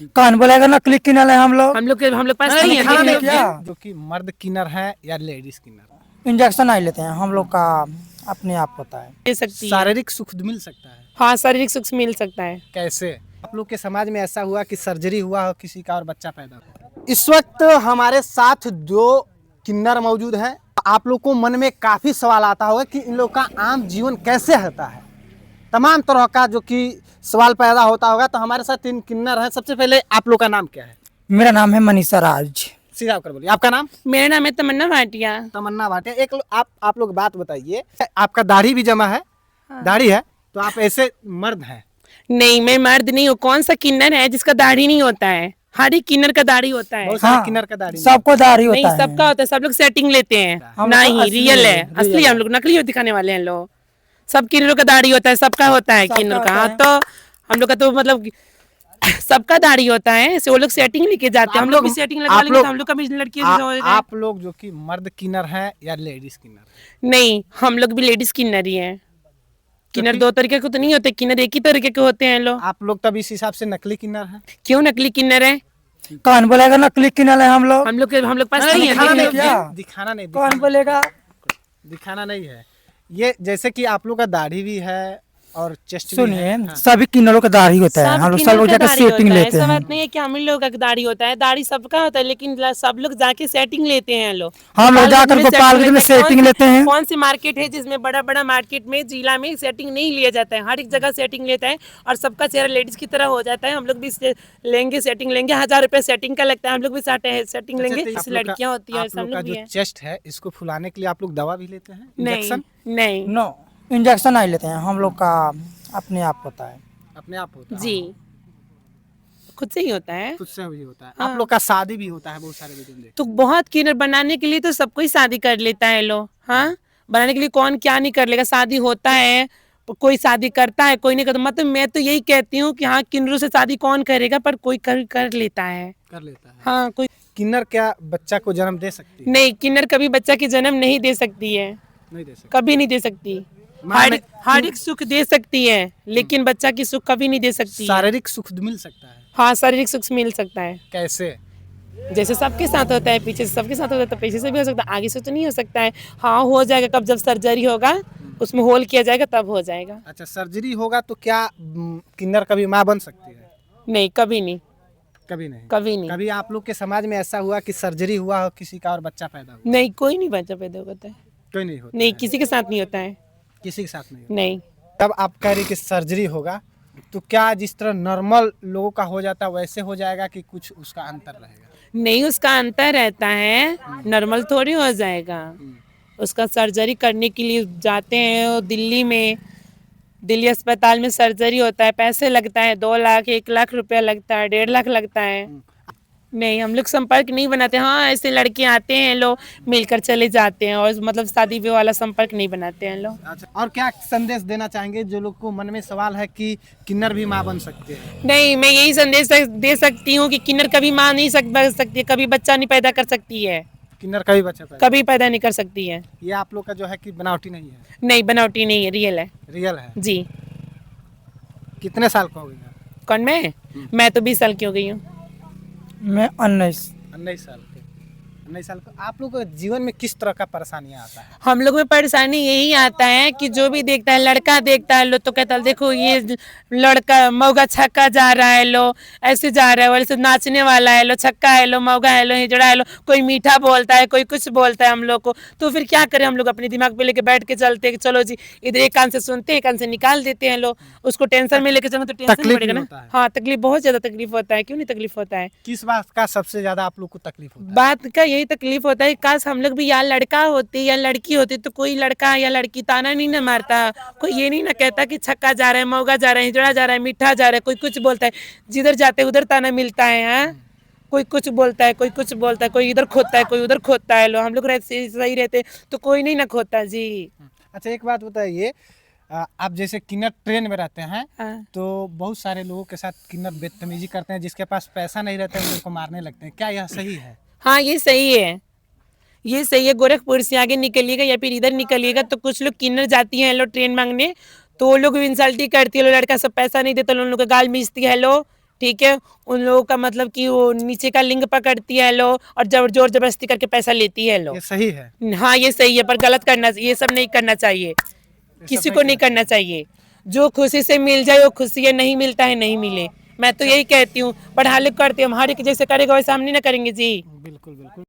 कौन बोलेगा नकली किन्नर है हम लोग पास नहीं है क्या। जो कि मर्द किन्नर है या लेडीज किन्नर? इंजेक्शन नहीं लेते हैं हम लोग का, अपने आप होता है। दे सकती है। शारीरिक सुख मिल सकता है? हाँ, शारीरिक सुख मिल सकता है। कैसे? आप लोग के समाज में ऐसा हुआ कि सर्जरी हुआ हो किसी का और बच्चा पैदा हुआ? इस वक्त हमारे साथ दो किन्नर मौजूद हैं। आप लोग को मन में काफी सवाल आता होगा कि इन लोग का आम जीवन कैसे होता है, तमाम तरह का जो कि सवाल पैदा होता होगा। तो हमारे साथ तीन किन्नर हैं। सबसे पहले आप लोग का नाम क्या है? मेरा नाम है मनीषा राज। सीधा होकर बोलिए, आपका नाम? मेरा नाम है तमन्ना भाटिया। तमन्ना भाटिया। आप लोग बात बताइए, आपका दाढ़ी भी जमा है? हाँ। दाढ़ी है तो आप ऐसे मर्द हैं? नहीं, मैं मर्द नहीं हूँ। कौन सा किन्नर है जिसका दाढ़ी नहीं होता है? हर एक किन्नर का दाढ़ी होता है। बहुत सारे किन्नर का दाढ़ी नहीं। सबको दाढ़ी नहीं, होता है। सबका होता है। सब लोग सेटिंग लेते हैं। हम लोग नहीं, असली रियल है, है, असली हम लोग नकली दिखाने वाले हैं लोग। सब किन्नरों का दाढ़ी होता है, सबका होता है किन्नर का। हाँ, तो हम लोग का तो मतलब सबका दाढ़ी होता है। वो लोग सेटिंग लेके जाते हैं। हम लोग भी सेटिंग लगवा लेंगे तो हम लोग का भी लड़की होगा। आप लोग जो कि मर्द किन्नर हैं या लेडीज किन्नर? नहीं, हम लोग भी लेडीज किन्नर ही हैं। किन्नर दो तरीके के तो नहीं होते, किन्नर एक ही तरीके के होते हैं लोग। आप लोग तब इस हिसाब से नकली किन्नर हैं? क्यों नकली किन्नर है? कौन बोलेगा नकली किन्नर है हम लोग पास नहीं है। दिखाना नहीं क्या। दिखाना नहीं, कौन बोलेगा। दिखाना नहीं है। ये जैसे कि आप लोग का दाढ़ी भी है और चेस्ट भी सुनिए, है। हाँ। सभी किन्नरों का दाढ़ी होता है। हम लोग सब लोग जाकर सेटिंग लेते ऐसा हैं। बात नहीं है कि हम लोग का दाढ़ी होता है। दाढ़ी सबका होता है, लेकिन सब लोग जाके सेटिंग लेते हैं लोग। हम लोग जाकर गोपालगंज में सेटिंग लेते हैं। कौन सी मार्केट है जिसमें बड़ा बड़ा मार्केट में जिला में सेटिंग नहीं लिया जाता है? हर एक जगह सेटिंग लेता है और सबका चेहरा लेडीज की तरह हो जाता है। हम लोग भी लेंगे, सेटिंग लेंगे। 1000 रुपए सेटिंग का लगता है। हम लोग भी सेटिंग लेंगे। जैसे लड़कियां होती है, आप लोग का जो चेस्ट है इसको फुलाने के लिए आप लोग दवा भी लेते हैं? नहीं, नहीं, नो, इंजेक्शन नहीं लेते हैं हम लोग का, अपने आप होता है। अपने आप होता है? जी, खुद से ही होता है। खुद से भी होता है। हाँ। आप लोग का शादी भी होता है बहुत सारे वीडियो में। तो बहुत किन्नर बनाने के लिए तो सब कोई शादी कर लेता है लोग। हाँ, बनाने के लिए कौन क्या नहीं कर लेगा। शादी होता है, कोई शादी करता है, कोई नहीं करता। मतलब मैं तो यही कहती हूँ कि हाँ, किन्नरों से शादी कौन करेगा, पर कोई कर लेता है। कर लेता है। हाँ, कोई किन्नर क्या बच्चा को जन्म दे सकती है? नहीं, किन्नर कभी बच्चा की जन्म नहीं दे सकती है। नहीं दे सकती। कभी नहीं दे सकती। हर एक सुख दे सकती है, लेकिन बच्चा की सुख कभी नहीं दे सकती है। शारीरिक सुख मिल सकता है? हाँ, शारीरिक सुख मिल सकता है। कैसे? जैसे सबके साथ होता है, पीछे से सबके साथ होता है, तो पीछे से भी हो सकता है, आगे से तो नहीं हो सकता है। हाँ, हो जाएगा कब, जब सर्जरी होगा, उसमें होल किया जाएगा, तब हो जाएगा। अच्छा, सर्जरी होगा तो क्या किन्नर कभी माँ बन सकती है? नहीं, कभी नहीं, कभी नहीं। कभी नहीं। कभी आप लोग के समाज में ऐसा हुआ कि सर्जरी हुआ हो किसी का और बच्चा पैदा हुआ? नहीं, कोई नहीं बच्चा पैदा होता है। कोई नहीं होता नहीं, है। किसी के साथ नहीं होता है। किसी के साथ नहीं होता। नहीं, तब आप कह रही कि सर्जरी होगा तो क्या जिस तरह नॉर्मल लोगों का हो जाता है वैसे हो जाएगा कि कुछ उसका अंतर रहेगा? नहीं, उसका अंतर रहता है। नॉर्मल थोड़ी हो जाएगा। उसका सर्जरी करने के लिए जाते हैं और दिल्ली अस्पताल में सर्जरी होता है। पैसे लगता है 2 लाख, 1 लाख रुपया लगता है, 1.5 लाख लगता है। नहीं, हम लोग संपर्क नहीं बनाते। हाँ, ऐसे लड़के आते हैं, लोग मिलकर चले जाते हैं, और मतलब शादी विवाह वाला संपर्क नहीं बनाते हैं लोग। अच्छा, और क्या संदेश देना चाहेंगे जो लोग को मन में सवाल है कि किन्नर भी माँ बन सकते हैं? नहीं, मैं यही संदेश दे सकती हूँ कि किन्नर कभी माँ नहीं बन सकती, कभी बच्चा नहीं पैदा कर सकती है। किन्नर कभी बच्चा पैदा? कभी पैदा नहीं कर सकती है। ये आप लोग का जो है कि बनावटी नहीं है? नहीं, बनावटी नहीं है, रियल है। रियल है? जी। कितने साल का हो गया? कौन मैं तो 20 साल की हो गई हूँ। मैं 19 19 साल के। 19 साल का। आप लोग के जीवन में किस तरह का परेशानियां आता है? हम लोग में परेशानी यही आता है कि जो भी देखता है, लड़का देखता है लो तो कहता है देखो ये लड़का मौगा छक्का जा रहा है लो, ऐसे जा रहा है, वैसे नाचने वाला है लो, छक्का है लो, मौगा है लो, हिजड़ा है लो। कोई मीठा बोलता है, कोई कुछ बोलता है हम लोग को। तो फिर क्या करें, हम लोग अपने दिमाग पे लेके बैठ के चलते हैं कि चलो जी, इधर एक कान से सुनते हैं, एक कान से निकाल देते हैं लोग। उसको टेंशन में लेके चलेंगे तो टेंशन तकलीफ पड़ेगा भी ना। होता है। हाँ, तकलीफ, बहुत ज्यादा तकलीफ होता है। क्यों नहीं तकलीफ होता है? किस बात का सबसे ज्यादा आप लोग को तकलीफ होता है? बात का यही तकलीफ होता है, काश हम लोग भी या लड़का होते या लड़की होती तो कोई लड़का या लड़की ताना नहीं ना मारता, कोई ये नहीं ना कहता कि छक्का जा रहा है, मौगा जा रहा है, हिजड़ा जा रहा है, मीठा जा रहा है। कोई कुछ बोलता है, जिधर जाते उधर ताना मिलता है। हाँ, कोई कुछ बोलता है, कोई कुछ बोलता है, कोई इधर खोदता है, कोई उधर खोदता है। लो हम लोग सही रहते तो कोई नहीं ना खोदता जी। अच्छा, एक बात बताइए, आप जैसे किन्नर ट्रेन में रहते हैं हाँ। तो बहुत सारे लोगों के साथ किन्नर बदतमीजी करते हैं, जिसके पास पैसा नहीं रहता है उनको मारने लगते हैं, क्या यह सही है? हाँ, ये सही है, ये सही है। गोरखपुर से आगे निकलिएगा या फिर इधर निकलिएगा तो कुछ लोग किन्नर जाती हैं लो ट्रेन मांगने, तो वो लोग इंसल्ट ही करती है लो, लड़का सब पैसा नहीं देता, उन लोग का गाल मिचती है लो, ठीक है, उन लोगों का मतलब कि वो नीचे का लिंग पकड़ती है लो और जोर जबरदस्ती करके पैसा लेती है लो। ये सही है। हाँ ये सही है, पर गलत करना, ये सब नहीं करना चाहिए, किसी को नहीं करना चाहिए। जो खुशी से मिल जाए वो खुशी है, नहीं मिलता है नहीं मिले। मैं तो यही कहती हूँ, पढ़ा लिख करती हूँ, हर एक जैसे करेगा वैसे हम नहीं ना करेंगे जी। बिल्कुल बिल्कुल।